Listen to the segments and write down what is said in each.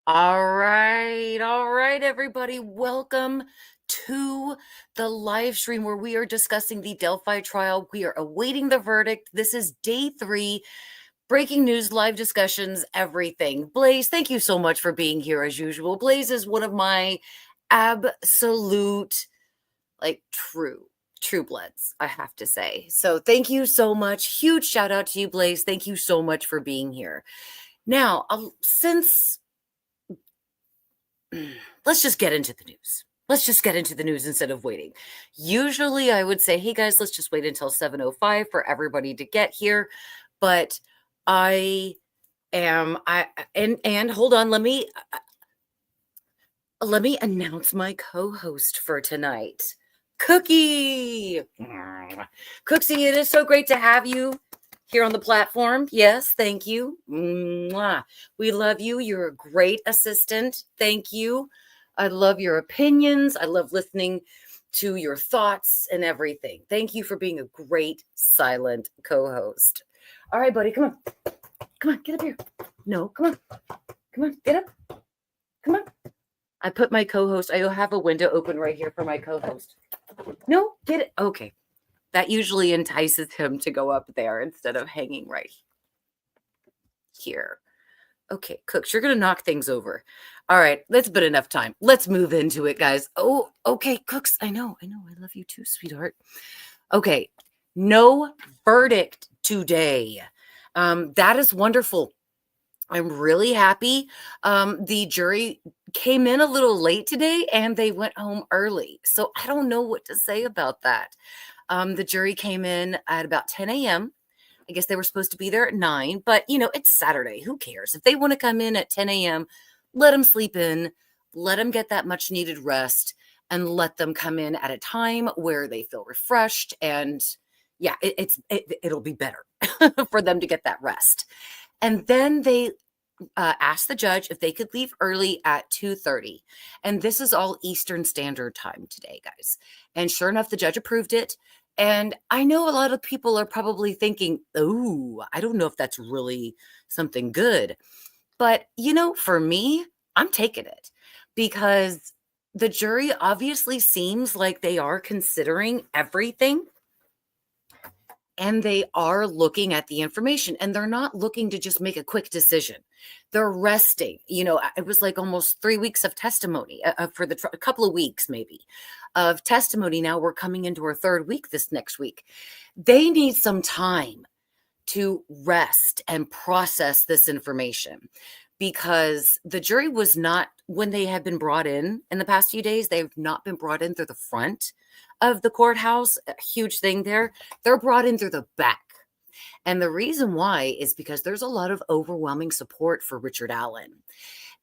All right, everybody. Welcome to the live stream where we are discussing the Delphi trial. We are awaiting the verdict. This is day 3, breaking news, live discussions, everything. Blaze, thank you so much for being here as usual. Blaze is one of my absolute, true bloods, I have to say. So thank you so much. Huge shout out to you, Blaze. Thank you so much for being here. Now, since let's just get into the news. Let's just get into the news instead of waiting. Usually I would say, hey guys, let's just wait until 7:05 for everybody to get here. But I am I and hold on, let me announce my co-host for tonight. Cookie. Cooksy, it is so great to have you here on the platform. Yes, thank you. Mwah. We love you. You're a great assistant. Thank you. I love your opinions. I love listening to your thoughts and everything. Thank you for being a great silent co-host. All right, buddy, come on. Come on, get up here. No, come on. Come on, get up. Come on. I put my co-host, I have a window open right here for my co-host. No, get it. Okay. That usually entices him to go up there instead of hanging right here. Okay, Cooks, you're going to knock things over. All right, that's been enough time. Let's move into it, guys. Oh, okay, Cooks, I know. I love you too, sweetheart. Okay, no verdict today. That is wonderful. I'm really happy. The jury came in a little late today and they went home early. So I don't know what to say about that. The jury came in at about 10 a.m. I guess they were supposed to be there at 9, but it's Saturday. Who cares? If they want to come in at 10 a.m., let them sleep in, let them get that much needed rest, and let them come in at a time where they feel refreshed. And yeah, it'll be better for them to get that rest. And then they asked the judge if they could leave early at 2:30. And this is all Eastern Standard Time today, guys. And sure enough, the judge approved it. And I know a lot of people are probably thinking, oh, I don't know if that's really something good. But, for me, I'm taking it because the jury obviously seems like they are considering everything and they are looking at the information and they're not looking to just make a quick decision. They're resting. It was like almost 3 weeks of testimony for a couple of weeks, maybe, of testimony. Now we're coming into our 3rd week this next week. They need some time to rest and process this information because the jury was not, when they have been brought in the past few days, they've not been brought in through the front of the courthouse. A huge thing there. They're brought in through the back. And the reason why is because there's a lot of overwhelming support for Richard Allen.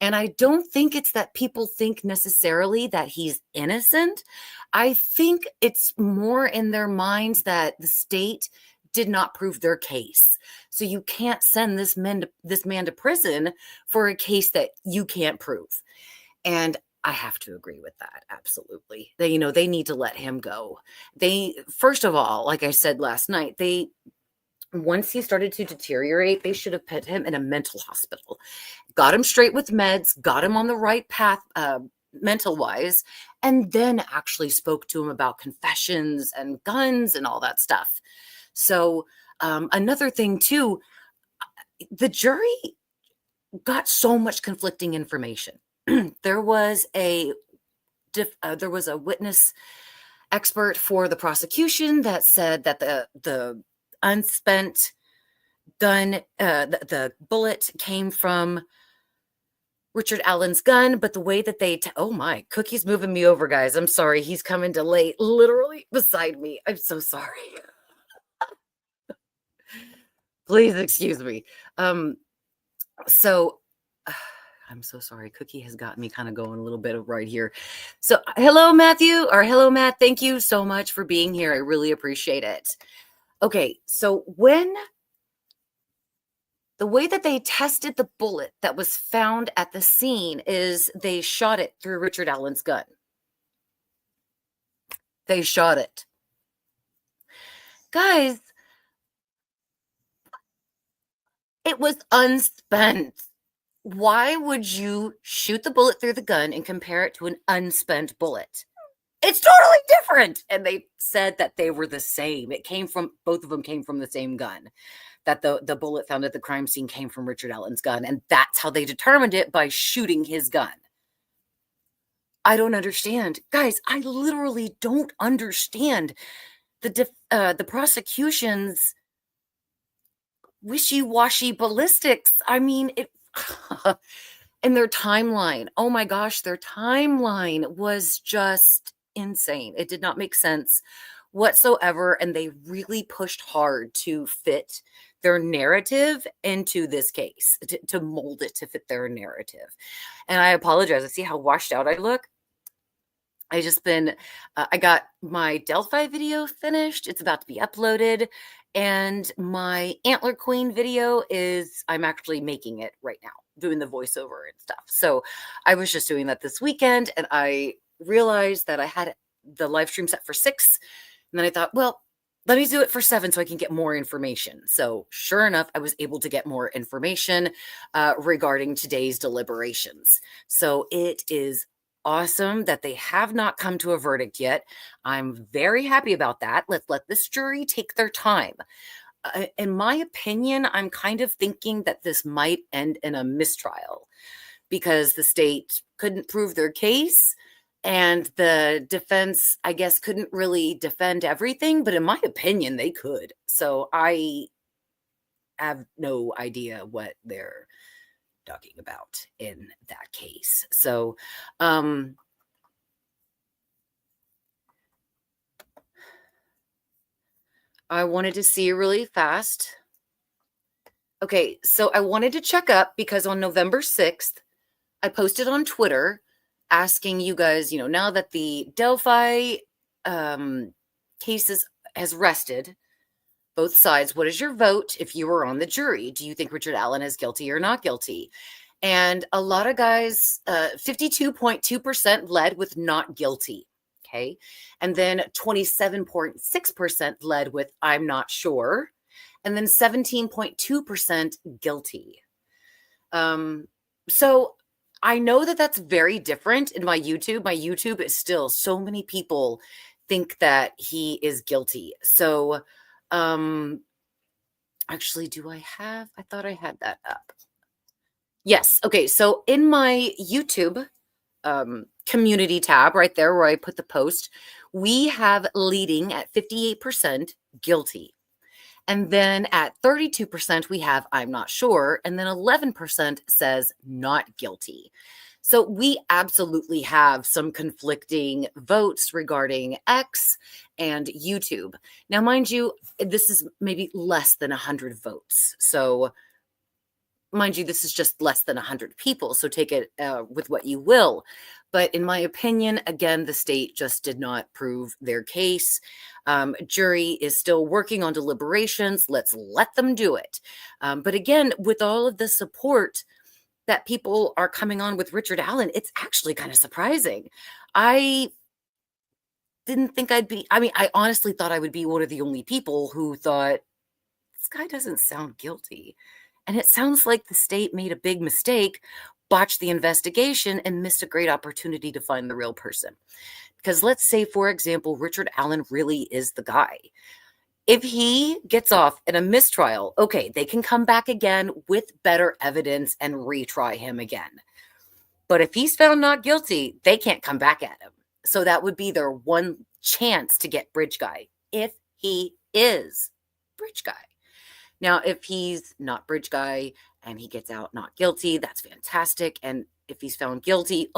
And I don't think it's that people think necessarily that he's innocent. I think it's more in their minds that the state did not prove their case. So you can't send this man to prison for a case that you can't prove. And I have to agree with that. Absolutely. They need to let him go. First of all, like I said last night, once he started to deteriorate, they should have put him in a mental hospital, got him straight with meds, got him on the right path, mental wise, and then actually spoke to him about confessions and guns and all that stuff. So another thing too, the jury got so much conflicting information. There was a witness expert for the prosecution that said that the unspent gun, the bullet came from Richard Allen's gun, but the way that oh my, Cookie's moving me over, guys. I'm sorry. He's coming to lay literally beside me. I'm so sorry. Please excuse me. So I'm so sorry. Cookie has got me kind of going a little bit of right here. So hello, Matthew, or hello, Matt. Thank you so much for being here. I really appreciate it. Okay, so the way that they tested the bullet that was found at the scene is they shot it through Richard Allen's gun. They shot it. Guys, it was unspent. Why would you shoot the bullet through the gun and compare it to an unspent bullet? It's totally different. And they said that they were the same. It came from, both of them came from the same gun. That the bullet found at the crime scene came from Richard Allen's gun. And that's how they determined it, by shooting his gun. I don't understand. Guys, I literally don't understand the prosecution's wishy-washy ballistics. I mean, it and their timeline. Oh my gosh, their timeline was just insane. It did not make sense whatsoever, and they really pushed hard to fit their narrative into this case, to mold it to fit their narrative. And I apologize. I see how washed out I look. I just been, I got my Delphi video finished. It's about to be uploaded. And my Antler Queen video is, I'm actually making it right now, doing the voiceover and stuff. So I was just doing that this weekend, and I realized that I had the live stream set for 6. And then I thought, well, let me do it for 7 so I can get more information. So sure enough, I was able to get more information regarding today's deliberations. So it is awesome that they have not come to a verdict yet. I'm very happy about that. Let's let this jury take their time. In my opinion, I'm kind of thinking that this might end in a mistrial, because the state couldn't prove their case and the defense, I guess, couldn't really defend everything. But in my opinion, they could. So I have no idea what they're talking about in that case. So, I wanted to see really fast. Okay, so I wanted to check up because on November 6th, I posted on Twitter asking you guys, now that the Delphi case has rested, both sides, what is your vote if you were on the jury? Do you think Richard Allen is guilty or not guilty? And a lot of guys, 52.2% led with not guilty. Okay. And then 27.6% led with I'm not sure. And then 17.2% guilty. So I know that that's very different in my YouTube. My YouTube is still, so many people think that he is guilty. So, actually, I thought I had that up. Yes. Okay. So in my YouTube community tab right there where I put the post, we have leading at 58% guilty. And then at 32%, we have I'm not sure. And then 11% says not guilty. So we absolutely have some conflicting votes regarding X and YouTube. Now, mind you, this is maybe less than 100 votes. So mind you, this is just less than 100 people. So take it with what you will. But in my opinion, again, the state just did not prove their case. Jury is still working on deliberations. Let's let them do it. But again, with all of the support that people are coming on with Richard Allen, it's actually kind of surprising. I didn't think I honestly thought I would be one of the only people who thought, this guy doesn't sound guilty. And it sounds like the state made a big mistake, botched the investigation, and missed a great opportunity to find the real person. Because let's say, for example, Richard Allen really is the guy. If he gets off in a mistrial, okay, they can come back again with better evidence and retry him again. But if he's found not guilty, they can't come back at him. So that would be their one chance to get Bridge Guy, if he is Bridge Guy. Now, if he's not Bridge Guy and he gets out not guilty, that's fantastic. And if he's found guilty,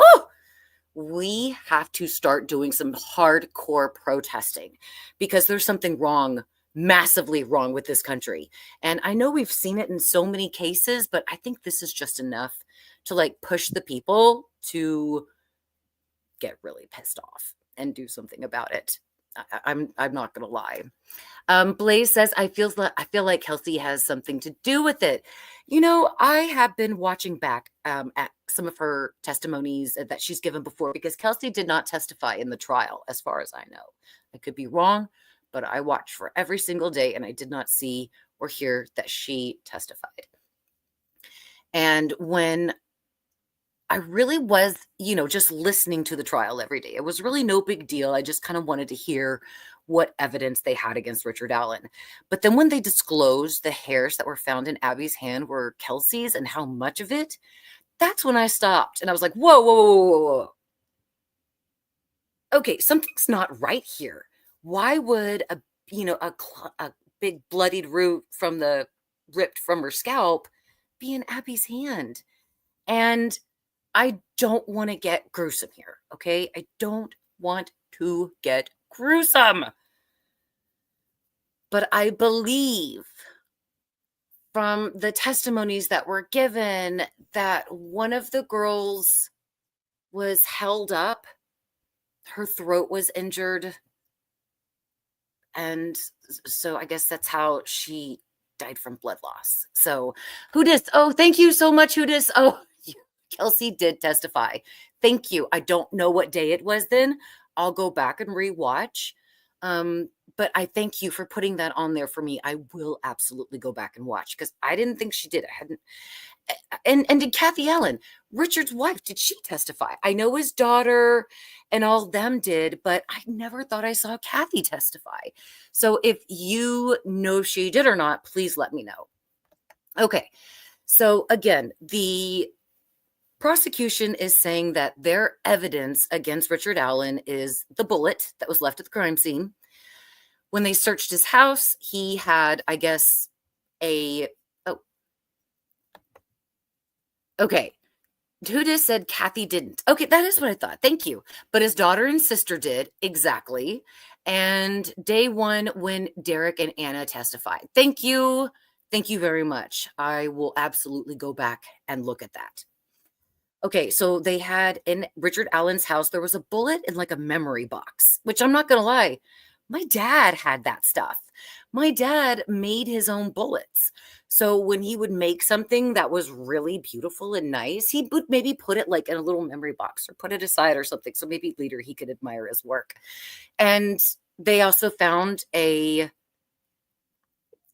we have to start doing some hardcore protesting, because there's something wrong, massively wrong with this country. And I know we've seen it in so many cases, but I think this is just enough to push the people to get really pissed off and do something about it. I'm not going to lie. Blaze says, I feel like Kelsey has something to do with it. I have been watching back at some of her testimonies that she's given before, because Kelsey did not testify in the trial, as far as I know. I could be wrong, but I watched for every single day, and I did not see or hear that she testified. And when I really was, just listening to the trial every day, it was really no big deal. I just kind of wanted to hear what evidence they had against Richard Allen. But then when they disclosed the hairs that were found in Abby's hand were Kelsey's and how much of it, that's when I stopped and I was like, whoa, whoa, whoa, whoa, whoa. Okay, something's not right here. Why would a big bloodied root ripped from her scalp be in Abby's hand? And I don't want to get gruesome here, okay? I don't want to get gruesome. But I believe from the testimonies that were given that one of the girls was held up, her throat was injured, and so I guess that's how she died from blood loss. So who dis? Oh, thank you so much, who dis? Oh, Kelsey did testify. Thank you. I don't know what day it was then. I'll go back and rewatch. But I thank you for putting that on there for me. I will absolutely go back and watch because I didn't think she did. I hadn't. And did Kathy Allen, Richard's wife, did she testify? I know his daughter and all them did, but I never thought I saw Kathy testify. So if you know if she did or not, please let me know. Okay. So again, the prosecution is saying that their evidence against Richard Allen is the bullet that was left at the crime scene. When they searched his house, he had, I guess, okay. Huda said Kathy didn't. Okay, that is what I thought. Thank you. But his daughter and sister did, exactly. And day one when Derek and Anna testified. Thank you. Thank you very much. I will absolutely go back and look at that. Okay, so they had in Richard Allen's house, there was a bullet in like a memory box, which I'm not going to lie, my dad had that stuff. My dad made his own bullets. So when he would make something that was really beautiful and nice, he would maybe put it like in a little memory box or put it aside or something. So maybe later he could admire his work. And they also found a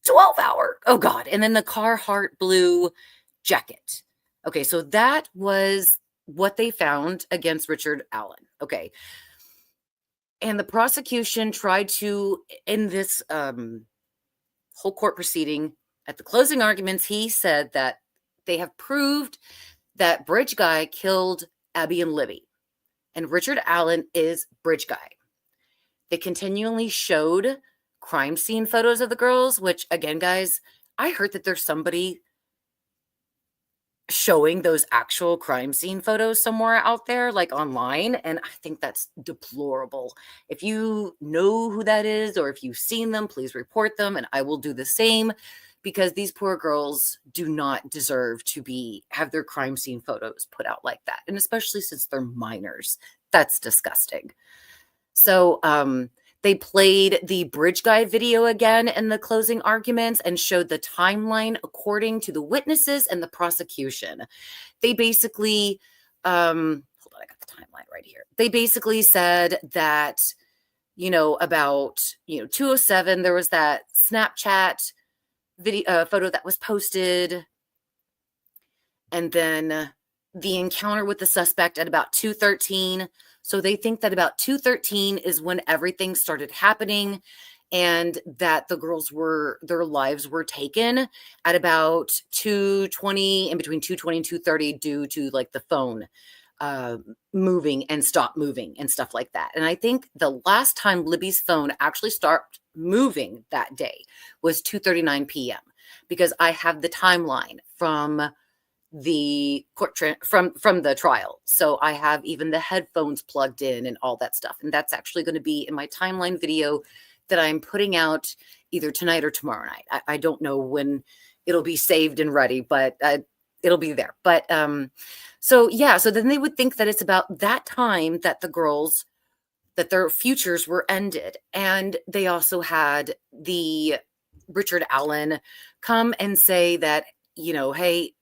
12-hour, oh God, and then the Carhartt blue jacket. Okay, so that was what they found against Richard Allen. Okay. And the prosecution tried to, in this whole court proceeding, at the closing arguments, he said that they have proved that Bridge Guy killed Abby and Libby. And Richard Allen is Bridge Guy. They continually showed crime scene photos of the girls, which, again, guys, I heard that there's somebody showing those actual crime scene photos somewhere out there, like online. And I think that's deplorable. If you know who that is, or if you've seen them, please report them and I will do the same, because these poor girls do not deserve to have their crime scene photos put out like that. And especially since they're minors, that's disgusting. So, they played the Bridge Guy video again in the closing arguments and showed the timeline according to the witnesses and the prosecution. They basically, hold on, I got the timeline right here. They basically said that, about, 2:07, there was that Snapchat video photo that was posted. And then the encounter with the suspect at about 2:13. So they think that about 2:13 is when everything started happening, and that the girls their lives were taken at about 2:20, in between 2:20 and 2:30, due to like the phone moving and stop moving and stuff like that. And I think the last time Libby's phone actually stopped moving that day was 2:39 p.m. because I have the timeline from the court from the trial. So I have even the headphones plugged in and all that stuff. And that's actually going to be in my timeline video that I'm putting out either tonight or tomorrow night. I don't know when it'll be saved and ready, but it'll be there. But so yeah, so then they would think that it's about that time that the girls, that their futures were ended. And they also had the Richard Allen come and say that, hey,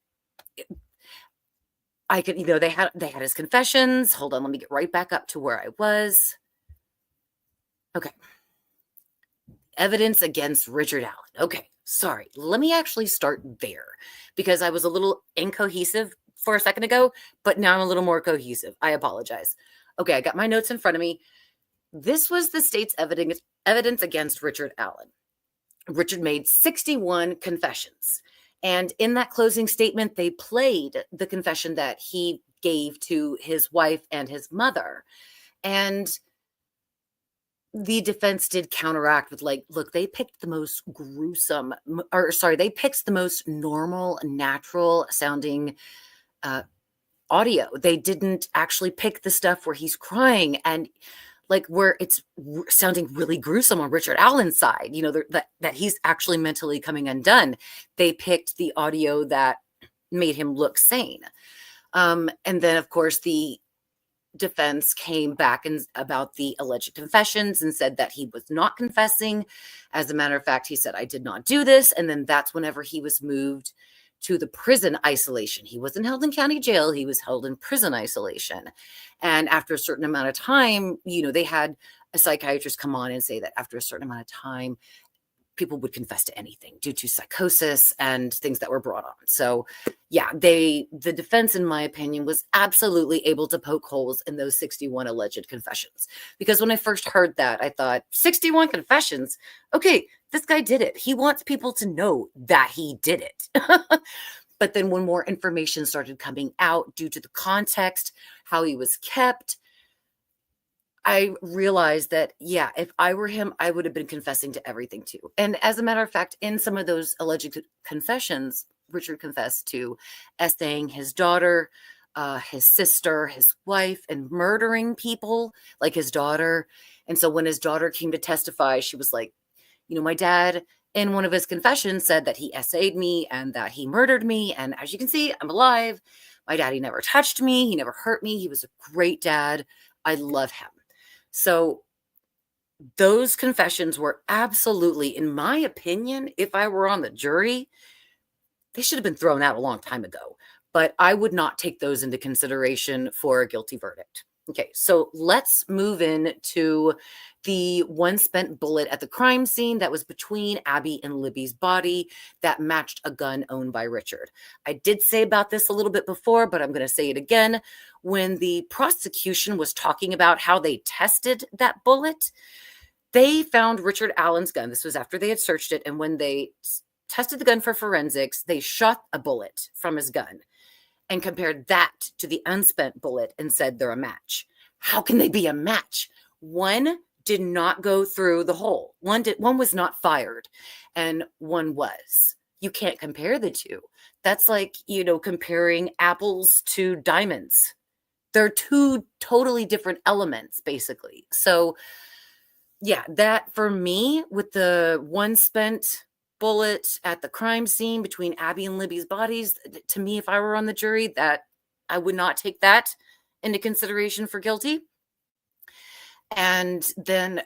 I could, they had his confessions. Hold on, let me get right back up to where I was. Okay. Evidence against Richard Allen. Okay. Sorry, let me actually start there because I was a little incohesive for a second ago, but now I'm a little more cohesive. I apologize. Okay, I got my notes in front of me. This was the state's evidence against Richard Allen. Richard made 61 confessions. And in that closing statement, they played the confession that he gave to his wife and his mother. And the defense did counteract with, like, look, they picked the most gruesome, or sorry, they picked the most normal, natural sounding audio. They didn't actually pick the stuff where he's crying and like where it's sounding really gruesome on Richard Allen's side, that he's actually mentally coming undone. They picked the audio that made him look sane. And then, of course, the defense came back about the alleged confessions and said that he was not confessing. As a matter of fact, he said, I did not do this. And then that's whenever he was moved to the prison isolation. He wasn't held in county jail. He was held in prison isolation. And after a certain amount of time, they had a psychiatrist come on and say that after a certain amount of time, people would confess to anything due to psychosis and things that were brought on. So yeah, the defense, in my opinion, was absolutely able to poke holes in those 61 alleged confessions. Because when I first heard that, I thought, 61 confessions? Okay, this guy did it. He wants people to know that he did it. But then when more information started coming out due to the context, how he was kept, I realized that, yeah, if I were him, I would have been confessing to everything too. And as a matter of fact, in some of those alleged confessions, Richard confessed to essaying his daughter, his sister, his wife, and murdering people like his daughter. And so when his daughter came to testify, she was like, my dad in one of his confessions said that he essayed me and that he murdered me. And as you can see, I'm alive. My daddy never touched me. He never hurt me. He was a great dad. I love him. So those confessions were absolutely, in my opinion, if I were on the jury, they should have been thrown out a long time ago. But I would not take those into consideration for a guilty verdict. Okay, so let's move in to the one spent bullet at the crime scene that was between Abby and Libby's body that matched a gun owned by Richard. I did say about this a little bit before, but I'm going to say it again. When the prosecution was talking about how they tested that bullet, they found Richard Allen's gun. This was after they had searched it. And when they tested the gun for forensics, they shot a bullet from his gun and compared that to the unspent bullet and said they're a match. How can they be a match? One did not go through the hole. One was not fired, and one was. You can't compare the two. That's like, comparing apples to diamonds. They're two totally different elements, basically. So, yeah, that for me, with the one spent bullet at the crime scene between Abby and Libby's bodies, to me, if I were on the jury, that I would not take that into consideration for guilty. And then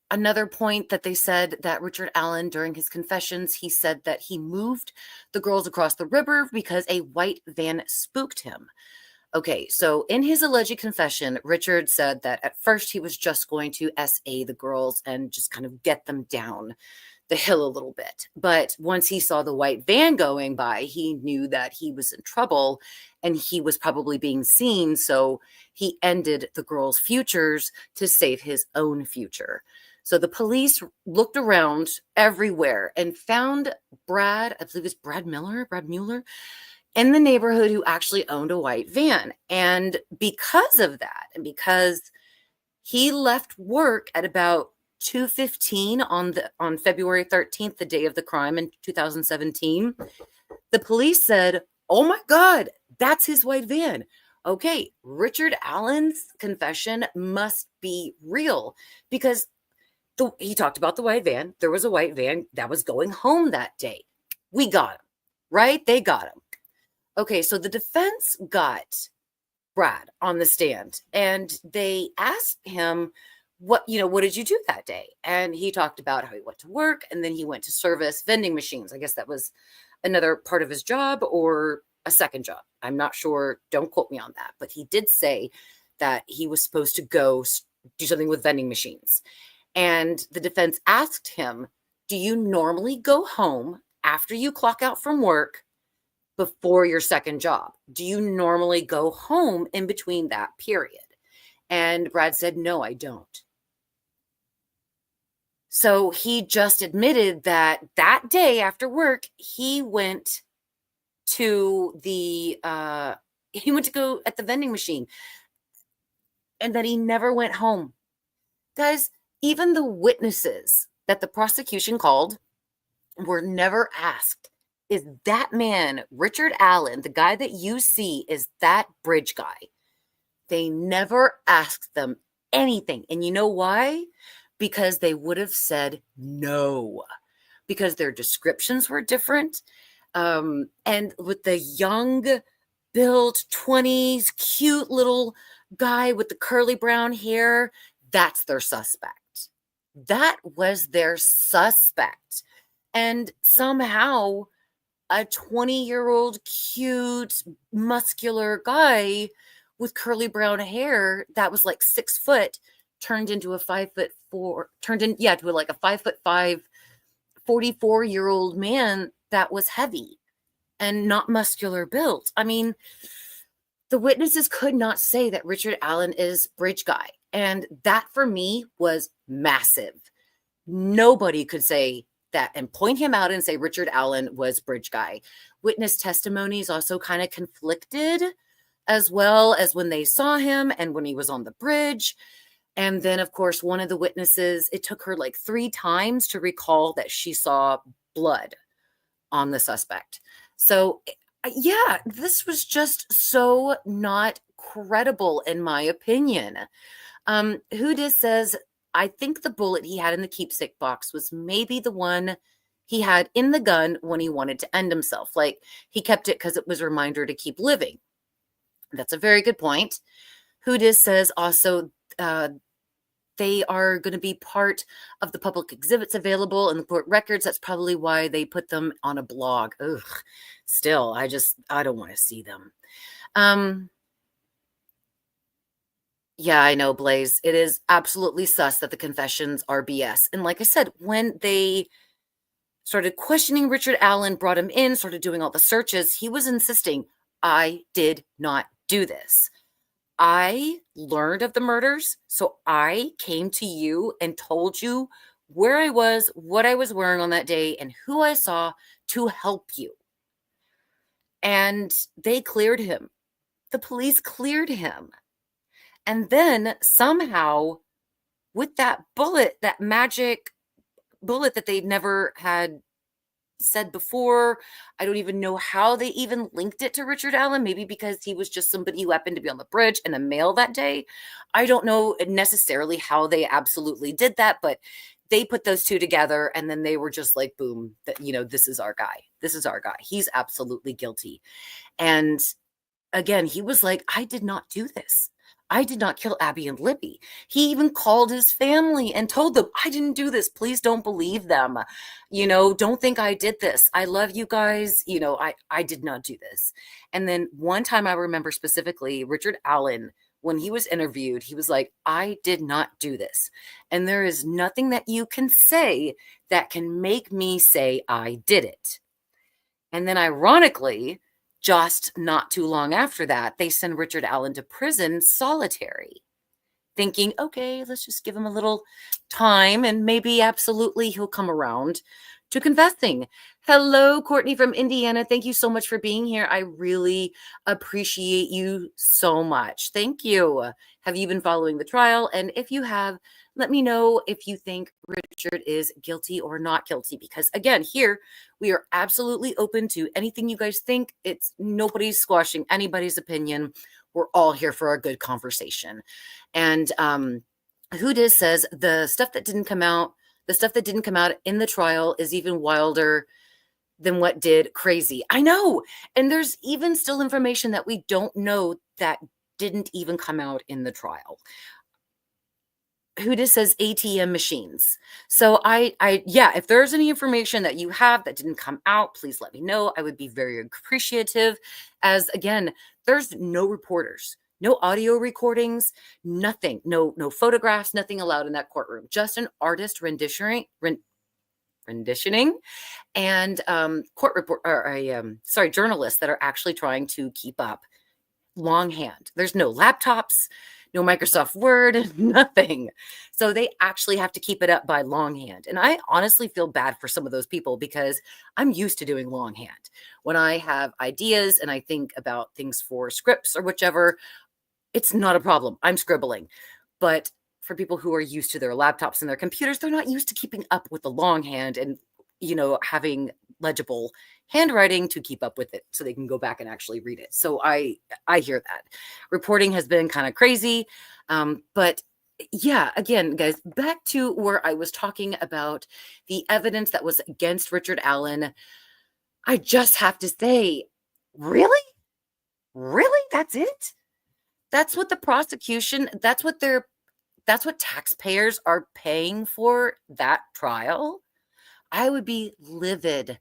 another point that they said that Richard Allen, during his confessions, he said that he moved the girls across the river because a white van spooked him. Okay, so in his alleged confession, Richard said that at first he was just going to SA the girls and just kind of get them down the hill a little bit. But once he saw the white van going by, he knew that he was in trouble and he was probably being seen. So he ended the girls' futures to save his own future. So the police looked around everywhere and found Brad, I believe it's Brad Mueller, in the neighborhood who actually owned a white van. And because of that, and because he left work at about 2:15 on February 13th, the day of the crime in 2017, the police said, oh my God, that's his white van. Okay, Richard Allen's confession must be real because he talked about the white van. There was a white van that was going home that day. We got him, right? They got him. Okay, so the defense got Brad on the stand and they asked him, what did you do that day? And he talked about how he went to work and then he went to service vending machines. I guess that was another part of his job or a second job. I'm not sure. Don't quote me on that. But he did say that he was supposed to go do something with vending machines. And the defense asked him, do you normally go home after you clock out from work, before your second job? Do you normally go home in between that period? And Brad said, no, I don't. So he just admitted that that day after work, he went to go at the vending machine, and that he never went home. Guys, even the witnesses that the prosecution called were never asked, is that man, Richard Allen, the guy that you see, is that bridge guy? They never asked them anything. And you know why? Because they would have said no, because their descriptions were different. And with the young built 20s, cute little guy with the curly brown hair, that's their suspect. That was their suspect. And somehow a 20-year-old cute, muscular guy with curly brown hair that was like 6 foot turned into a 5'4", to like a 5'5", 44-year-old man that was heavy and not muscular built. I mean, the witnesses could not say that Richard Allen is bridge guy. And that for me was massive. Nobody could say that and point him out and say Richard Allen was bridge guy. Witness testimonies also kind of conflicted, as well as when they saw him and when he was on the bridge. And then, of course, one of the witnesses, it took her like 3 times to recall that she saw blood on the suspect. So, yeah, this was just so not credible, in my opinion. Houdis says, I think the bullet he had in the keepsake box was maybe the one he had in the gun when he wanted to end himself. Like, he kept it because it was a reminder to keep living. That's a very good point. Houdis says also, they are going to be part of the public exhibits available in the court records. That's probably why they put them on a blog. Ugh, still, I don't want to see them. Yeah, I know, Blaze. It is absolutely sus that the confessions are BS. And like I said, when they started questioning Richard Allen, brought him in, started doing all the searches, he was insisting, I did not do this. I learned of the murders, so I came to you and told you where I was, what I was wearing on that day, and who I saw to help you. And they cleared him. The police cleared him. And then somehow, with that bullet, that magic bullet that they never had said before, I don't even know how they even linked it to Richard Allen. Maybe because he was just somebody who happened to be on the bridge and a male that day. I don't know necessarily how they absolutely did that, but they put those two together, and then they were just like, boom, that, this is our guy. This is our guy. He's absolutely guilty. And again, he was like, I did not do this. I did not kill Abby and Libby. He even called his family and told them, I didn't do this. Please don't believe them. Don't think I did this. I love you guys. I did not do this. And then one time I remember specifically, Richard Allen, when he was interviewed, he was like, I did not do this. And there is nothing that you can say that can make me say I did it. And then ironically, just not too long after that, they send Richard Allen to prison solitary, thinking, okay, let's just give him a little time and maybe absolutely he'll come around to confessing. Hello, Courtney from Indiana. Thank you so much for being here. I really appreciate you so much. Thank you. Have you been following the trial? And if you have, let me know if you think Richard is guilty or not guilty, because again, here we are absolutely open to anything you guys think. It's nobody's squashing anybody's opinion. We're all here for a good conversation. And Houdis says the stuff that didn't come out in the trial is even wilder than what did. Crazy. I know. And there's even still information that we don't know that didn't even come out in the trial. Houdis says ATM machines. So if there's any information that you have that didn't come out, please let me know. I would be very appreciative, as again, there's no reporters, no audio recordings, nothing, no photographs, nothing allowed in that courtroom. Just an artist rendition renditioning, and court report or journalists that are actually trying to keep up longhand. There's no laptops, no Microsoft Word, nothing. So they actually have to keep it up by longhand. And I honestly feel bad for some of those people because I'm used to doing longhand. When I have ideas and I think about things for scripts or whichever, it's not a problem. I'm scribbling. But for people who are used to their laptops and their computers, they're not used to keeping up with the longhand and, having legible handwriting to keep up with it so they can go back and actually read it. So I hear that. Reporting has been kind of crazy. But yeah, again, guys, back to where I was talking about the evidence that was against Richard Allen. I just have to say, really? Really? That's it? That's what the prosecution, that's what taxpayers are paying for that trial? I would be livid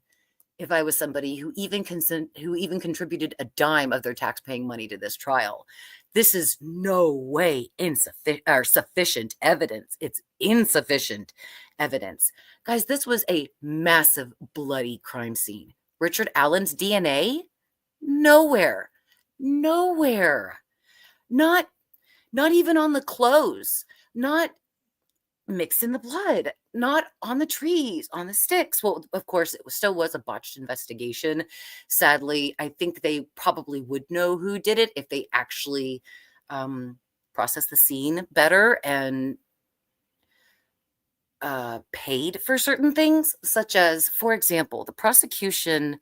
if I was somebody who even contributed a dime of their tax-paying money to this trial. This is no way sufficient evidence. It's insufficient evidence. Guys, this was a massive bloody crime scene. Richard Allen's DNA? Nowhere. Nowhere. Not even on the clothes, not mixed in the blood, not on the trees, on the sticks. Well, of course, it still was a botched investigation. Sadly, I think they probably would know who did it if they actually processed the scene better and paid for certain things, such as, for example, the prosecution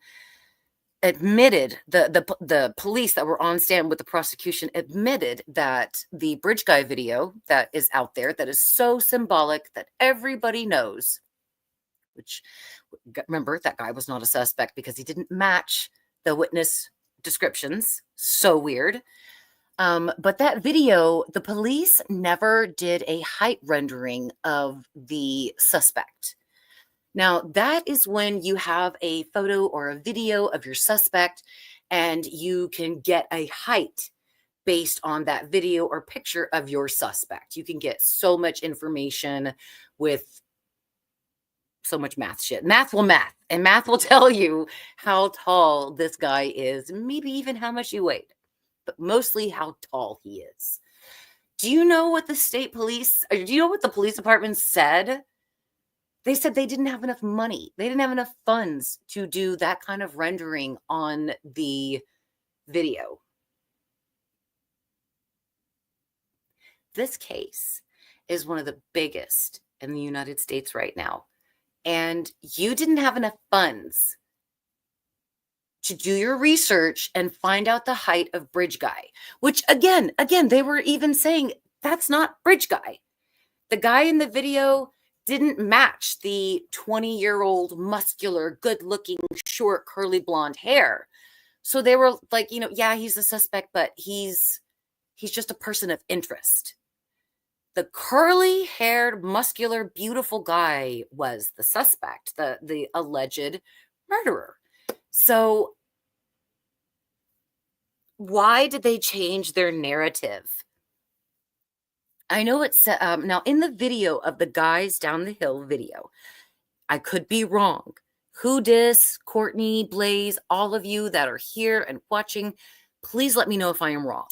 admitted, the police that were on stand with the prosecution admitted that the bridge guy video that is out there, that is so symbolic, that everybody knows, which, remember, that guy was not a suspect because he didn't match the witness descriptions. So weird. But that video, the police never did a height rendering of the suspect. Now, that is when you have a photo or a video of your suspect and you can get a height based on that video or picture of your suspect. You can get so much information with so much math shit. Math will math, and math will tell you how tall this guy is, maybe even how much he weighed, but mostly how tall he is. Do you know what the state police, or do you know what the police department said? They said they didn't have enough money. They didn't have enough funds to do that kind of rendering on the video. This case is one of the biggest in the United States right now. And you didn't have enough funds to do your research and find out the height of Bridge Guy, which again, they were even saying that's not Bridge Guy. The guy in the video didn't match the 20-year-old muscular, good-looking, short, curly blonde hair. So they were like, yeah, he's a suspect, but he's just a person of interest. The curly-haired, muscular, beautiful guy was the suspect, the alleged murderer. So why did they change their narrative? I know it's now in the video of the guys down the hill video. I could be wrong. Who dis, Courtney, Blaze, all of you that are here and watching, please let me know if I am wrong.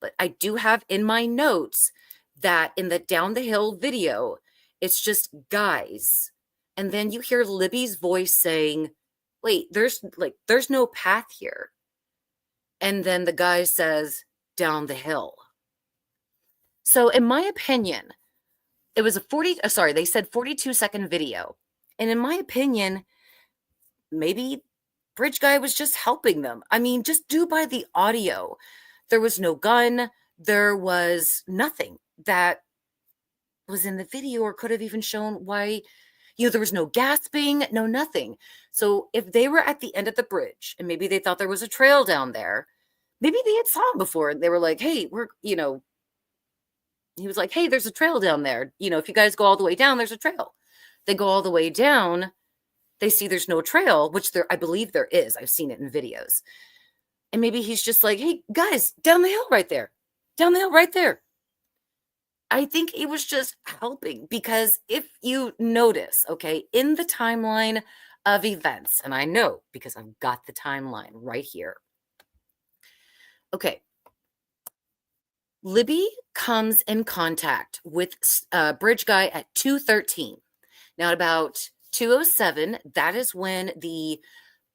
But I do have in my notes that in the down the hill video, it's just guys. And then you hear Libby's voice saying, wait, there's no path here. And then the guy says, down the hill. So in my opinion, it was they said 42-second video. And in my opinion, maybe Bridge Guy was just helping them. I mean, just do by the audio. There was no gun. There was nothing that was in the video or could have even shown why, there was no gasping, no nothing. So if they were at the end of the bridge and maybe they thought there was a trail down there, maybe they had saw him before and they were like, hey, he was like, hey, there's a trail down there. If you guys go all the way down, there's a trail. They go all the way down. They see there's no trail, which I believe there is. I've seen it in videos. And maybe he's just like, hey, guys, down the hill right there. Down the hill right there. I think it was just helping because if you notice, okay, in the timeline of events, and I know because I've got the timeline right here. Okay, Libby comes in contact with Bridge Guy at 2:13. Now, at about 2:07, that is when the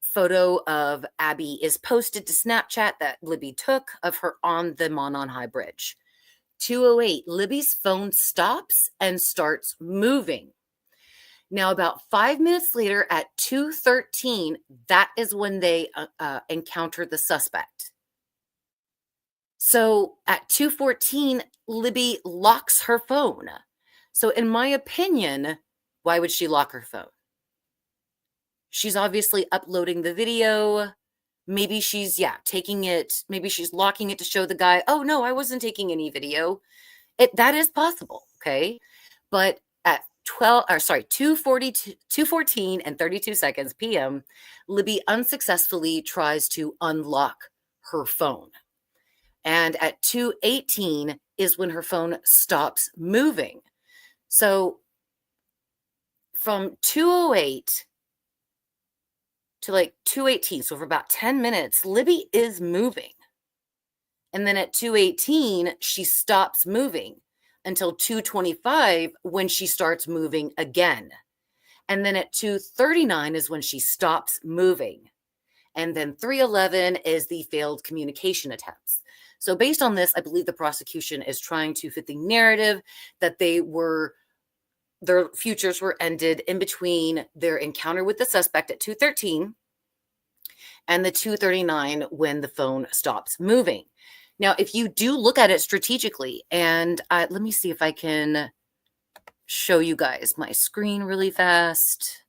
photo of Abby is posted to Snapchat that Libby took of her on the Monon High Bridge. 2:08, Libby's phone stops and starts moving. Now, about 5 minutes later at 2:13, that is when they encounter the suspect. So at 2:14, Libby locks her phone. So, in my opinion, why would she lock her phone? She's obviously uploading the video. Maybe she's, taking it. Maybe she's locking it to show the guy, oh, no, I wasn't taking any video. That is possible, okay? But at 2:14 and 32 seconds p.m., Libby unsuccessfully tries to unlock her phone. And at 2:18 is when her phone stops moving. So from 2:08 to like 2:18, so for about 10 minutes, Libby is moving. And then at 2:18, she stops moving until 2:25 when she starts moving again. And then at 2:39 is when she stops moving. And then 3:11 is the failed communication attempts. So based on this, I believe the prosecution is trying to fit the narrative that their futures were ended in between their encounter with the suspect at 2:13 and the 2:39 when the phone stops moving. Now, if you do look at it strategically, and let me see if I can show you guys my screen really fast.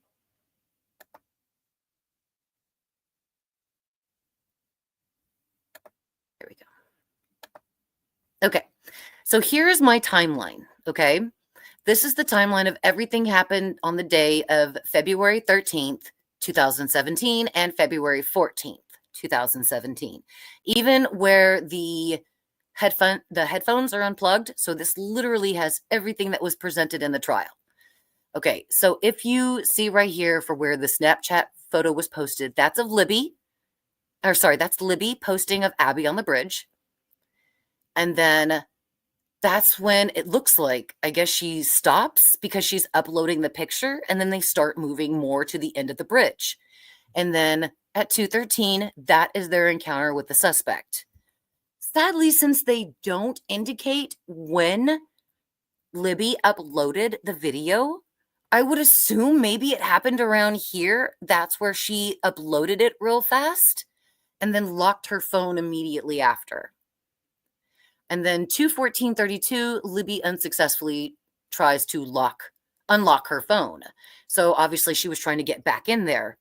There we go. Okay, so here's my timeline, okay? This is the timeline of everything happened on the day of February 13th, 2017 and February 14th, 2017. Even where the headphones are unplugged. So this literally has everything that was presented in the trial. Okay, so if you see right here for where the Snapchat photo was posted, that's of Libby. That's Libby posting of Abby on the bridge. And then that's when it looks like, I guess she stops because she's uploading the picture, and then they start moving more to the end of the bridge. And then at 2:13, that is their encounter with the suspect. Sadly, since they don't indicate when Libby uploaded the video, I would assume maybe it happened around here. That's where she uploaded it real fast and then locked her phone immediately after. And then 2:14:32, Libby unsuccessfully tries to unlock her phone. So obviously she was trying to get back in there.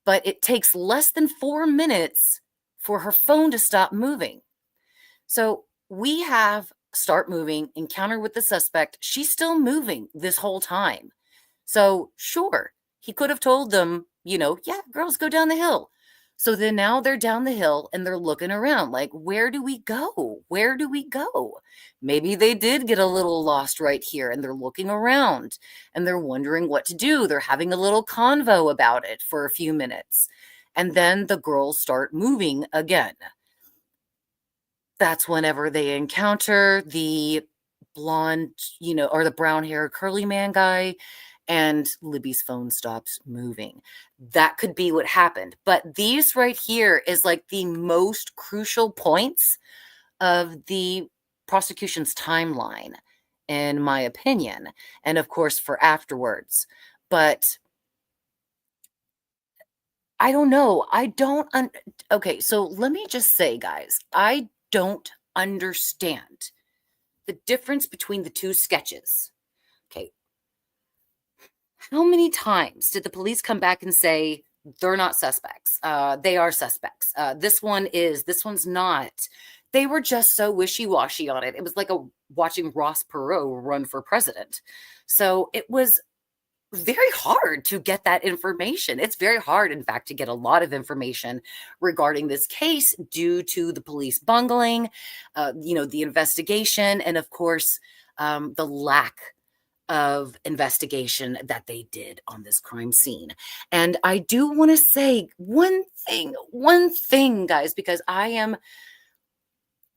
But it takes less than 4 minutes for her phone to stop moving. So we have start moving, encounter with the suspect. She's still moving this whole time. So sure, he could have told them, yeah, girls, go down the hill. So then now they're down the hill and they're looking around like, where do we go? Where do we go? Maybe they did get a little lost right here and they're looking around and they're wondering what to do. They're having a little convo about it for a few minutes. And then the girls start moving again. That's whenever they encounter the blonde, or the brown hair curly man guy, and Libby's phone stops moving. That could be what happened. But these right here is like the most crucial points of the prosecution's timeline, in my opinion. And of course, for afterwards. But I don't know. Okay, so let me just say, guys, I don't understand the difference between the two sketches. Okay. How many times did the police come back and say they're not suspects? They are suspects. This one's not. They were just so wishy-washy on it. It was like watching Ross Perot run for president. So it was very hard to get that information. It's very hard, in fact, to get a lot of information regarding this case due to the police bungling, the investigation, and of course, the lack of investigation that they did on this crime scene. And I do want to say one thing, guys, because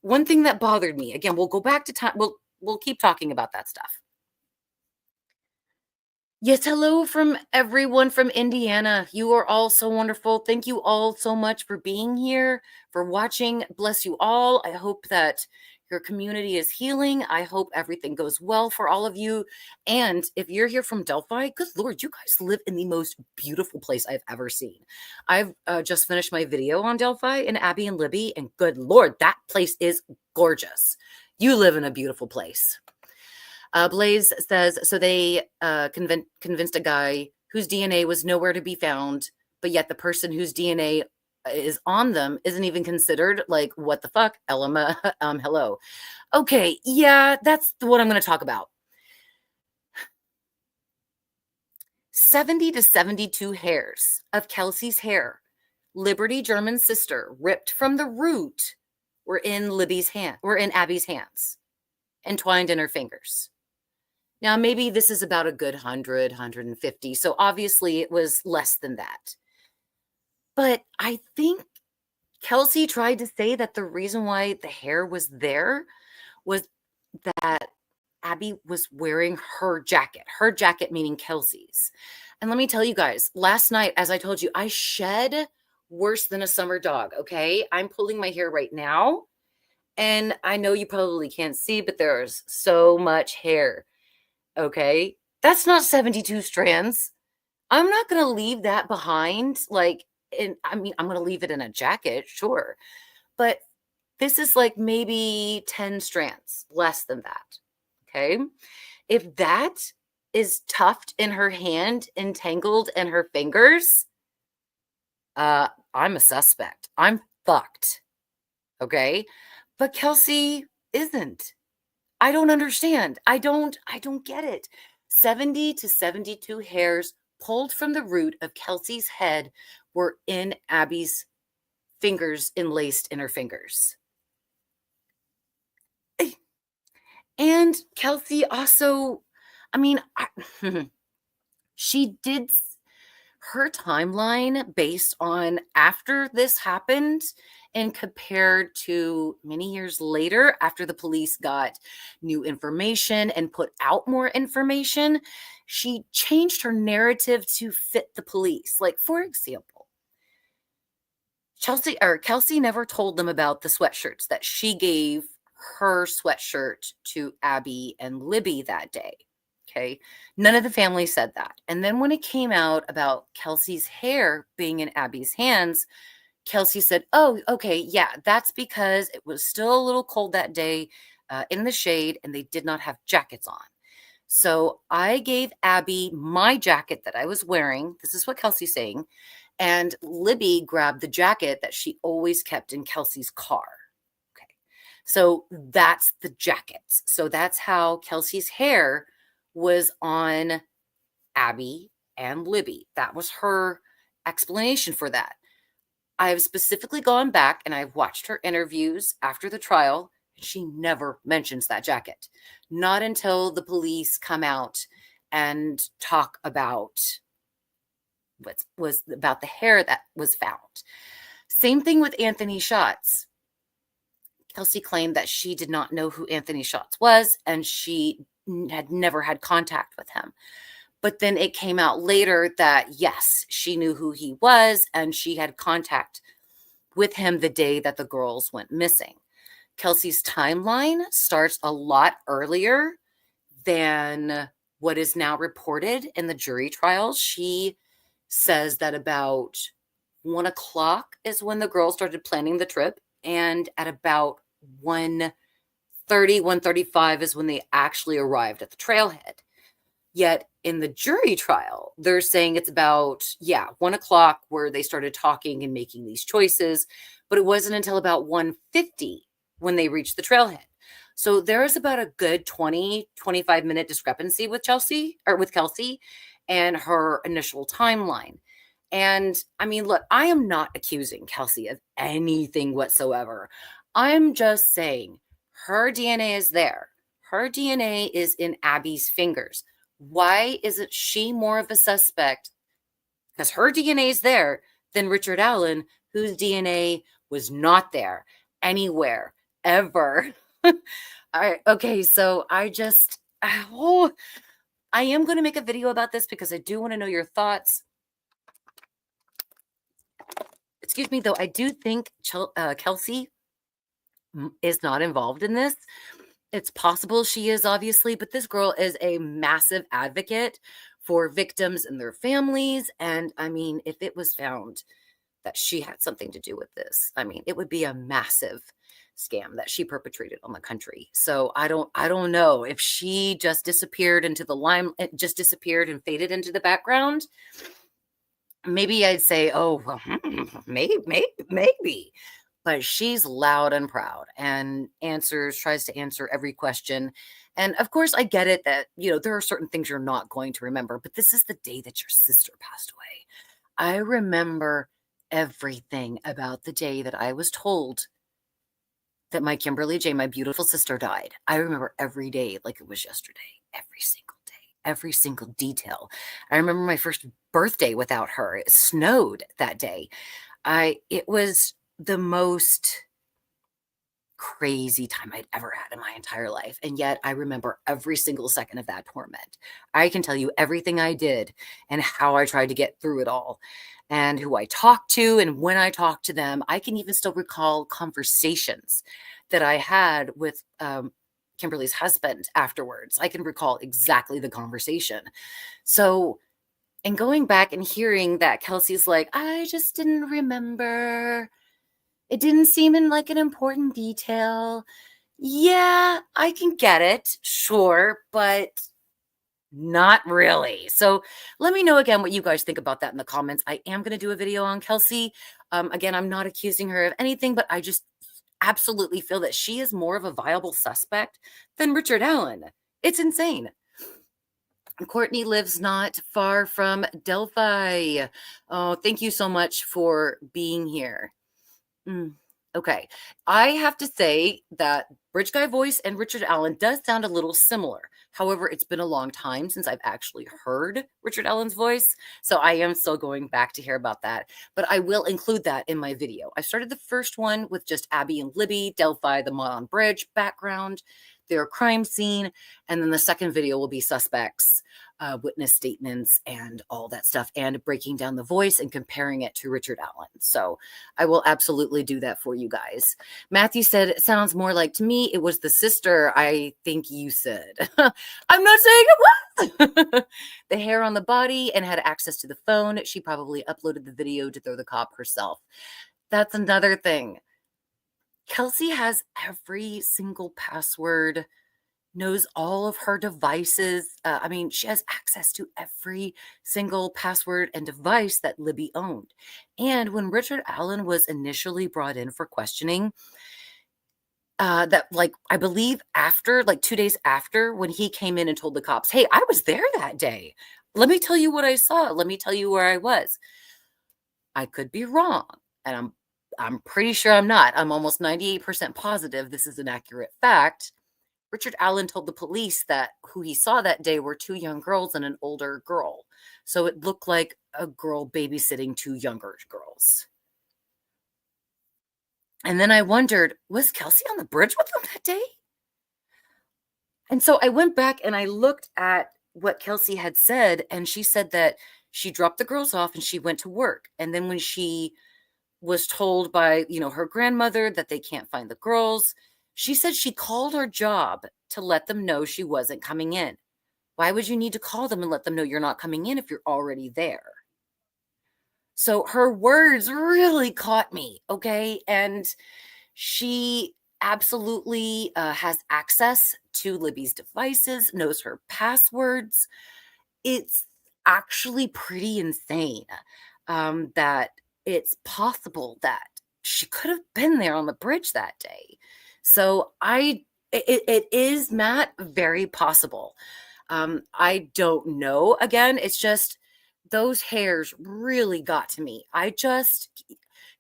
one thing that bothered me. Again, we'll go back to time. We'll keep talking about that stuff. Yes, hello from everyone from Indiana. You are all so wonderful. Thank you all so much for being here, for watching. Bless you all. I hope that your community is healing. I hope everything goes well for all of you. And if you're here from Delphi, good Lord, you guys live in the most beautiful place I've ever seen. I've just finished my video on Delphi and Abby and Libby, and good Lord, that place is gorgeous. You live in a beautiful place. Blaze says, so they convinced a guy whose DNA was nowhere to be found, but yet the person whose DNA is on them isn't even considered. Like, what the fuck? Elma, hello. Okay, yeah, that's what I'm going to talk about. 70 to 72 hairs of Kelsey's hair, Liberty German's sister, ripped from the root, were in Abby's hands, entwined in her fingers. Now, maybe this is about a good 100, 150. So obviously it was less than that. But I think Kelsey tried to say that the reason why the hair was there was that Abby was wearing her jacket meaning Kelsey's. And let me tell you guys, last night, as I told you, I shed worse than a summer dog, okay? I'm pulling my hair right now. And I know you probably can't see, but there's so much hair. Okay, that's not 72 strands. I'm not going to leave that behind. I'm going to leave it in a jacket, sure. But this is like maybe 10 strands, less than that. Okay. If that is tuft in her hand, entangled in her fingers, I'm a suspect. I'm fucked. Okay. But Kelsey isn't. I don't understand. I don't get it. 70 to 72 hairs pulled from the root of Kelsey's head were in Abby's fingers, enlaced in her fingers. And Kelsey also, she did her timeline based on after this happened and compared to many years later after the police got new information and put out more information. She changed her narrative to fit the police. Like, for example, Kelsey never told them about the sweatshirts, that she gave her sweatshirt to Abby and Libby that day. Okay. None of the family said that. And then when it came out about Kelsey's hair being in Abby's hands, Kelsey said, oh, okay, yeah, that's because it was still a little cold that day in the shade and they did not have jackets on. So I gave Abby my jacket that I was wearing. This is what Kelsey's saying. And Libby grabbed the jacket that she always kept in Kelsey's car. Okay. So that's the jackets. So that's how Kelsey's hair was on Abby and Libby. That was her explanation for that. I've specifically gone back and I've watched her interviews after the trial. She never mentions that jacket. Not until the police come out and talk about what was about the hair that was found. Same thing with Anthony Schatz. Kelsey claimed that she did not know who Anthony Schatz was and she had never had contact with him. But then it came out later that, yes, she knew who he was and she had contact with him the day that the girls went missing. Kelsey's timeline starts a lot earlier than what is now reported in the jury trials. She says that about 1 o'clock is when the girls started planning the trip. And at about 1:30, 1:35 is when they actually arrived at the trailhead. Yet in the jury trial, they're saying it's about, 1 o'clock where they started talking and making these choices. But it wasn't until about 1:50 when they reached the trailhead. So there is about a good 20, 25-minute discrepancy with Kelsey and her initial timeline. And I mean, look, I am not accusing Kelsey of anything whatsoever. I'm just saying her DNA is there. her DNA is in Abby's fingers. Why isn't she more of a suspect? Because her DNA is there than Richard Allen, whose DNA was not there anywhere ever. All right. Okay. So oh, I am going to make a video about this because I do want to know your thoughts. Excuse me, though. I do think Kelsey is not involved in this. It's possible she is, obviously, but this girl is a massive advocate for victims and their families. And I mean, if it was found that she had something to do with this, I mean, it would be a massive scam that she perpetrated on the country. So I don't know if she just disappeared into the just disappeared and faded into the background. Maybe I'd say, oh, well, maybe. But she's loud and proud and tries to answer every question. And of course, I get it that, there are certain things you're not going to remember, but this is the day that your sister passed away. I remember everything about the day that I was told that my Kimberly J, my beautiful sister, died. I remember every day like it was yesterday, every single day, every single detail. I remember my first birthday without her. It snowed that day. It was the most crazy time I'd ever had in my entire life. And yet I remember every single second of that torment. I can tell you everything I did and how I tried to get through it all and who I talked to. And when I talked to them, I can even still recall conversations that I had with Kimberly's husband afterwards. I can recall exactly the conversation. So, and going back and hearing that Kelsey's like, I just didn't remember. It didn't seem in like an important detail. Yeah, I can get it. Sure, but not really. So let me know again what you guys think about that in the comments. I am going to do a video on Kelsey. Again, I'm not accusing her of anything, but I just absolutely feel that she is more of a viable suspect than Richard Allen. It's insane. Courtney lives not far from Delphi. Oh, thank you so much for being here. Okay. I have to say that Bridge Guy voice and Richard Allen does sound a little similar. However, it's been a long time since I've actually heard Richard Allen's voice. So I am still going back to hear about that. But I will include that in my video. I started the first one with just Abby and Libby, Delphi, the Monon Bridge background, their crime scene. And then the second video will be suspects, witness statements, and all that stuff, and breaking down the voice and comparing it to Richard Allen. So I will absolutely do that for you guys. Matthew said, it sounds more like, to me, it was the sister, I think you said. I'm not saying it was. The hair on the body and had access to the phone. She probably uploaded the video to throw the cop herself. That's another thing. Kelsey has every single password, knows all of her devices. I mean, she has access to every single password and device that Libby owned. And when Richard Allen was initially brought in for questioning, that, like, I believe after, like 2 days after, when he came in and told the cops, hey, I was there that day. Let me tell you what I saw. Let me tell you where I was. I could be wrong. And I'm pretty sure I'm not. I'm almost 98% positive this is an accurate fact. Richard Allen told the police that who he saw that day were 2 young girls and an older girl. So it looked like a girl babysitting 2 younger girls. And then I wondered, was Kelsey on the bridge with them that day? And so I went back and I looked at what Kelsey had said, and she said that she dropped the girls off and she went to work. And then when she was told by, her grandmother that they can't find the girls, she said she called her job to let them know she wasn't coming in. Why would you need to call them and let them know you're not coming in if you're already there? So her words really caught me, okay? And she absolutely has access to Libby's devices, knows her passwords. It's actually pretty insane that it's possible that she could have been there on the bridge that day. So it is, Matt, very possible. I don't know. Again, it's just those hairs really got to me.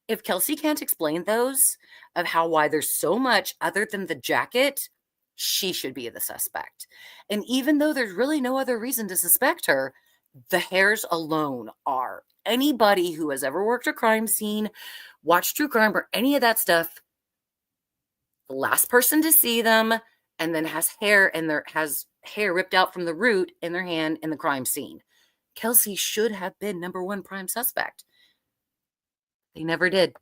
If Kelsey can't explain those of why there's so much other than the jacket, she should be the suspect. And even though there's really no other reason to suspect her, the hairs alone are. Anybody who has ever worked a crime scene, watched true crime, or any of that stuff, the last person to see them and then has hair ripped out from the root in their hand in the crime scene. Kelsey should have been number one prime suspect. They never did.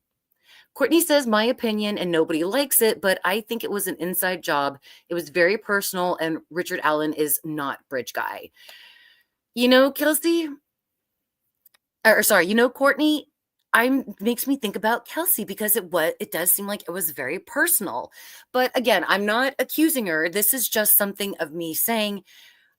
Courtney says, my opinion, and nobody likes it, but I think it was an inside job. It was very personal, and Richard Allen is not bridge guy. Kelsey, Courtney, makes me think about Kelsey because it does seem like it was very personal. But again, I'm not accusing her. This is just something of me saying,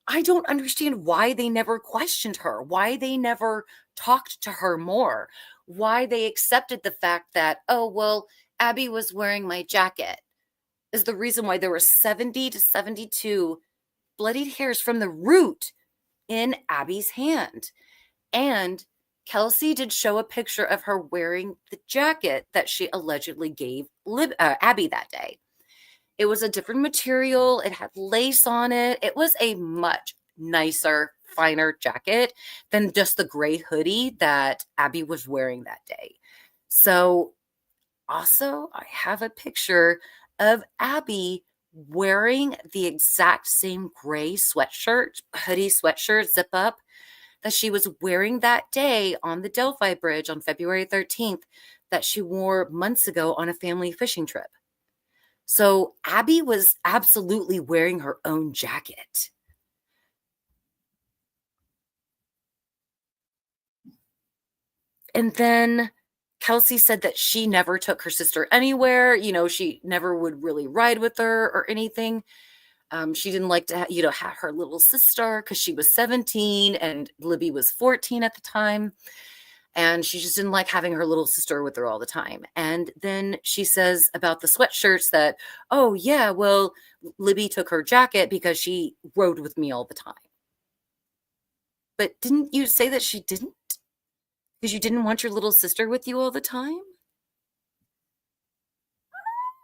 I don't understand why they never questioned her, why they never talked to her more, why they accepted the fact that, oh, well, Abby was wearing my jacket is the reason why there were 70 to 72 bloodied hairs from the root in Abby's hand. And Kelsey did show a picture of her wearing the jacket that she allegedly gave Abby that day. It was a different material. It had lace on it. It was a much nicer, finer jacket than just the gray hoodie that Abby was wearing that day. So also, I have a picture of Abby wearing the exact same gray hoodie sweatshirt, zip up, that she was wearing that day on the Delphi Bridge on February 13th that she wore months ago on a family fishing trip. So Abby was absolutely wearing her own jacket. And then Kelsey said that she never took her sister anywhere. She never would really ride with her or anything. She didn't like to, have her little sister because she was 17 and Libby was 14 at the time. And she just didn't like having her little sister with her all the time. And then she says about the sweatshirts that, oh, yeah, well, Libby took her jacket because she rode with me all the time. But didn't you say that she didn't? Because you didn't want your little sister with you all the time?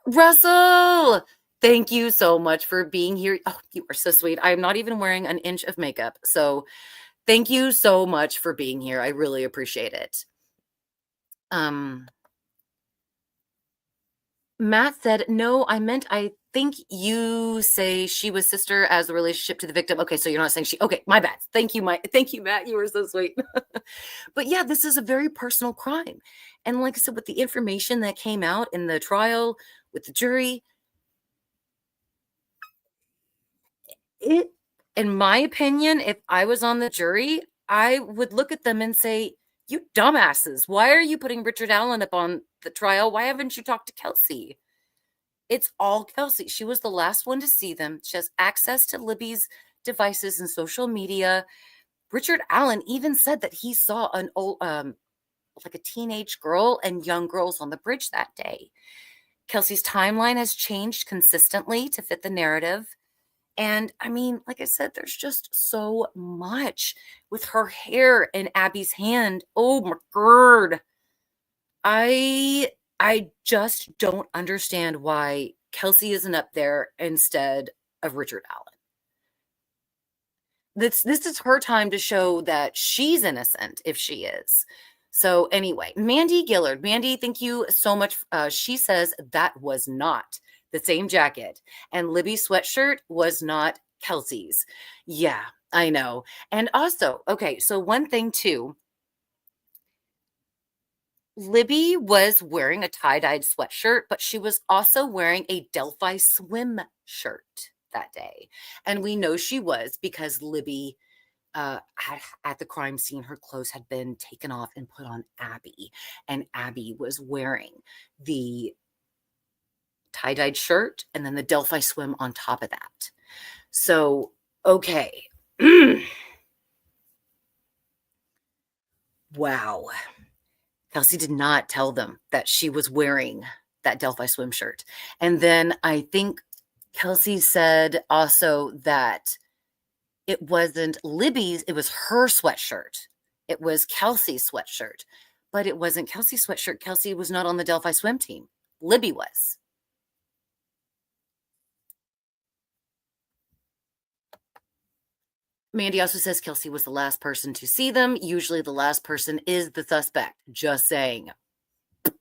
Russell, thank you so much for being here. Oh, you are so sweet. I'm not even wearing an inch of makeup. So thank you so much for being here. I really appreciate it. Matt said, no, I think you say she was sister as a relationship to the victim. Okay, so you're not saying okay, my bad. Thank you, Matt. You were so sweet. But yeah, this is a very personal crime. And like I said, with the information that came out in the trial with the jury, in my opinion, if I was on the jury, I would look at them and say, you dumbasses, why are you putting Richard Allen up on the trial? Why haven't you talked to Kelsey? It's all Kelsey. She was the last one to see them. She has access to Libby's devices and social media. Richard Allen even said that he saw an old, like a teenage girl and young girls on the bridge that day. Kelsey's timeline has changed consistently to fit the narrative. And I mean, like I said, there's just so much with her hair in Abby's hand. Oh my God. I just don't understand why Kelsey isn't up there instead of Richard Allen. This is her time to show that she's innocent if she is. So anyway, Mandy Gillard. Mandy, thank you so much. She says that was not the same jacket. And Libby's sweatshirt was not Kelsey's. Yeah, I know. And also, okay, so one thing too, Libby was wearing a tie-dyed sweatshirt, but she was also wearing a Delphi swim shirt that day. And we know she was because Libby had, at the crime scene, her clothes had been taken off and put on Abby. And Abby was wearing the tie-dyed shirt and then the Delphi swim on top of that. So, okay. Wow. Kelsey did not tell them that she was wearing that Delphi swim shirt. And then I think Kelsey said also that it wasn't Libby's, it was her sweatshirt. It was Kelsey's sweatshirt, but it wasn't Kelsey's sweatshirt. Kelsey was not on the Delphi swim team. Libby was. Mandy also says Kelsey was the last person to see them. Usually the last person is the suspect. Just saying. Yeah,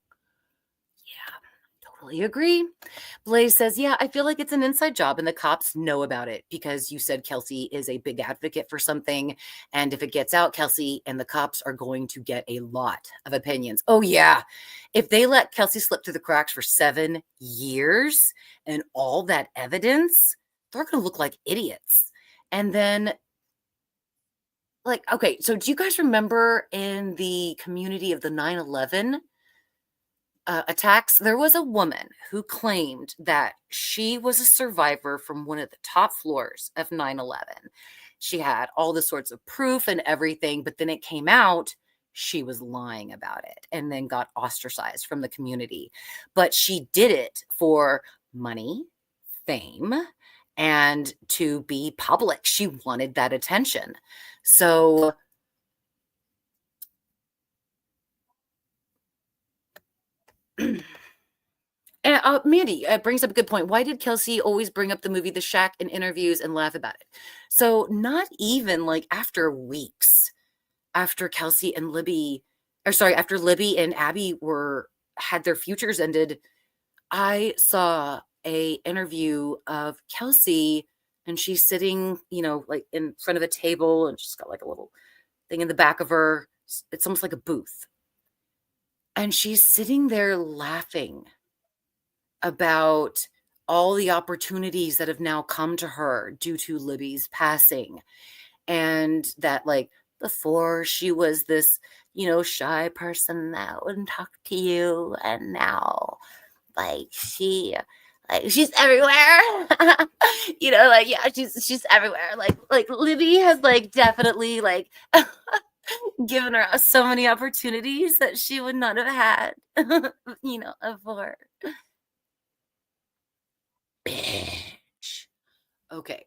totally agree. Blaze says, yeah, I feel like it's an inside job and the cops know about it because you said Kelsey is a big advocate for something. And if it gets out, Kelsey and the cops are going to get a lot of opinions. Oh, yeah. If they let Kelsey slip through the cracks for 7 years and all that evidence, they're going to look like idiots. And then, like, okay, so do you guys remember in the community of the 9/11 attacks, there was a woman who claimed that she was a survivor from one of the top floors of 9/11. She had all the sorts of proof and everything, but then it came out she was lying about it and then got ostracized from the community. But she did it for money, fame, and to be public. She wanted that attention. So and Mandy brings up a good point. Why did Kelsey always bring up the movie The Shack in interviews and laugh about it? So not even like after weeks after Kelsey and Libby, or sorry, after Libby and Abby had their futures ended, I saw a interview of Kelsey and she's sitting, like in front of a table and she's got like a little thing in the back of her. It's almost like a booth. And she's sitting there laughing about all the opportunities that have now come to her due to Libby's passing. And that, like, before she was this, shy person that wouldn't talk to you. And now, like, she's everywhere. Yeah, she's everywhere. Like Libby has like definitely like given her so many opportunities that she would not have had, before. Bitch. Okay.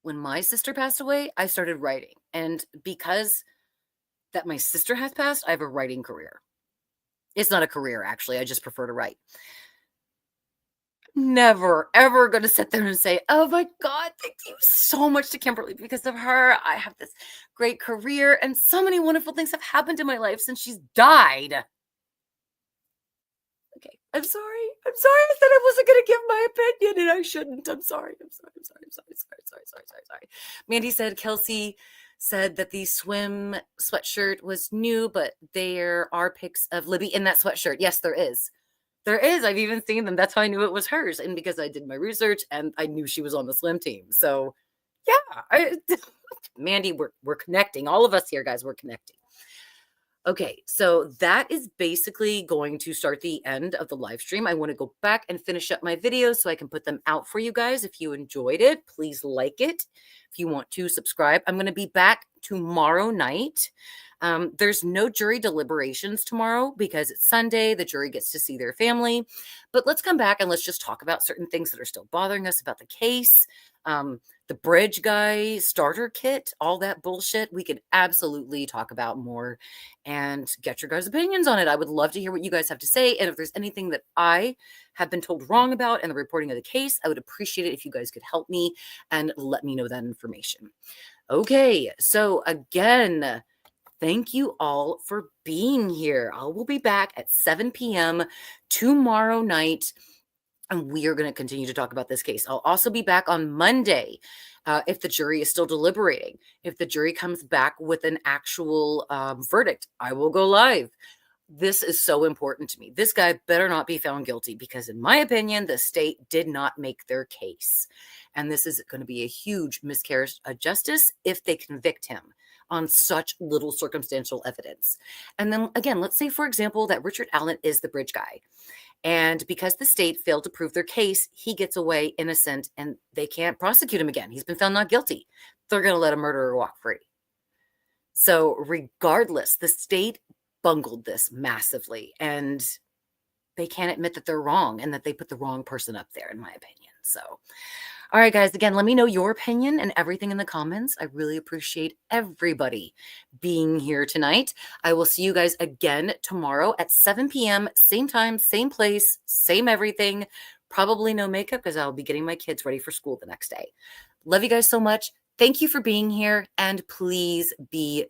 When my sister passed away, I started writing. And because that my sister has passed, I have a writing career. It's not a career, actually. I just prefer to write. Never, ever going to sit there and say, oh my God, thank you so much to Kimberly. Because of her, I have this great career and so many wonderful things have happened in my life since she's died. Okay, I'm sorry. I said I wasn't going to give my opinion and I shouldn't. I'm sorry. Mandy said Kelsey said that the swim sweatshirt was new, but there are pics of Libby in that sweatshirt. Yes, there is. There is. I've even seen them. That's how I knew it was hers. And because I did my research and I knew she was on the swim team. So yeah, Mandy, we're connecting. All of us here, guys, we're connecting. Okay, so that is basically going to start the end of the live stream. I want to go back and finish up my videos so I can put them out for you guys. If you enjoyed it, please like it. If you want to subscribe, I'm going to be back tomorrow night. There's no jury deliberations tomorrow because it's Sunday. The jury gets to see their family. But let's come back and let's just talk about certain things that are still bothering us about the case. The bridge guy starter kit, all that bullshit. We could absolutely talk about more and get your guys' opinions on it. I would love to hear what you guys have to say. And if there's anything that I have been told wrong about in the reporting of the case, I would appreciate it if you guys could help me and let me know that information. Okay, so again, thank you all for being here. I will be back at 7 p.m. tomorrow night. And we are going to continue to talk about this case. I'll also be back on Monday if the jury is still deliberating. If the jury comes back with an actual verdict, I will go live. This is so important to me. This guy better not be found guilty because, in my opinion, the state did not make their case. And this is going to be a huge miscarriage of justice if they convict him on such little circumstantial evidence. And then again, let's say, for example, that Richard Allen is the bridge guy. And because the state failed to prove their case, he gets away innocent and they can't prosecute him again. He's been found not guilty. They're going to let a murderer walk free. So regardless, the state bungled this massively and they can't admit that they're wrong and that they put the wrong person up there, in my opinion. So, all right, guys, again, let me know your opinion and everything in the comments. I really appreciate everybody being here tonight. I will see you guys again tomorrow at 7 p.m., same time, same place, same everything. Probably no makeup because I'll be getting my kids ready for school the next day. Love you guys so much. Thank you for being here, and please be